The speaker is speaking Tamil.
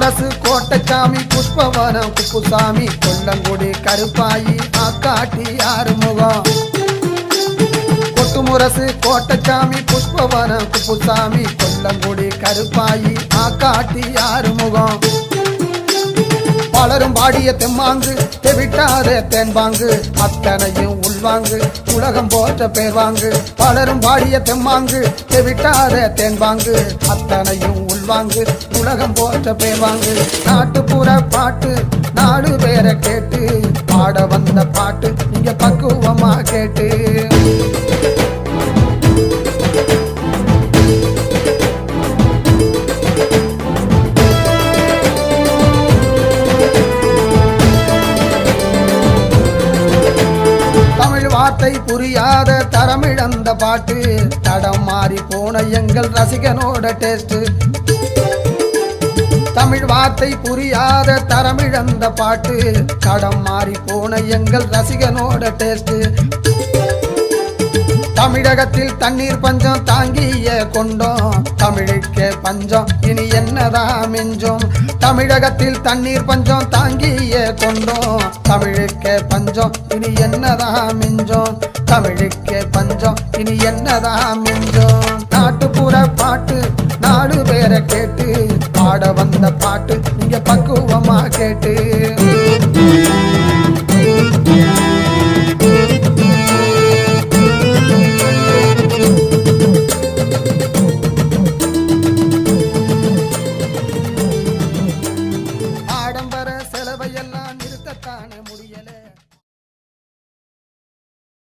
முரசு கோட்டச்சாமி புஷ்பவனம் குப்புசாமி கொல்லங்குடி கருப்பாயி ஆக்காட்டி ஆறுமுகம் முரசு கோட்டச்சாமி புஷ்பவனம் குப்புசாமி கொல்லங்குடி கருப்பாயி ஆக்காட்டி ஆறுமுகம் பலரும் பாடிய தெம்மாங்கு தெவிட்டாத தேன்பாங்கு அத்தனையும் உள்வாங்கு உலகம் போற்ற பேர்வாங்கு பலரும் பாடிய தெம்மாங்கு தெவிட்டாத தேன்பாங்கு அத்தனையும் உள்வாங்கு உலகம் போற்ற பேர்வாங்கு நாட்டுப்புற பாட்டு நாடு பேரை கேட்டு பாட வந்த பாட்டு நீங்க பக்குவமா கேட்டு வார்த்தை புரியாத தரமிழந்த பாட்டு தடம் மாறி போன எங்கள் ரசிகனோட டேஸ்ட் தமிழ் வார்த்தை புரியாத தரமிழந்த பாட்டு தடம் மாறி போன எங்கள் ரசிகனோட டேஸ்ட் தமிழகத்தில் தண்ணீர் பஞ்சம் தாங்கிய கொண்டோம் தமிழுக்கே பஞ்சம் இனி என்னதான் மிஞ்சோம் தமிழகத்தில் தண்ணீர் பஞ்சம் தாங்கிய கொண்டோம் தமிழுக்கே பஞ்சம் இனி என்னதான் மிஞ்சோம் தமிழுக்கே பஞ்சம் இனி என்னதான் மிஞ்சோம் நாட்டுப்புற பாட்டு நாடு பேரை கேட்டு பாட வந்த பாட்டு நீங்க பக்குவமா கேட்டு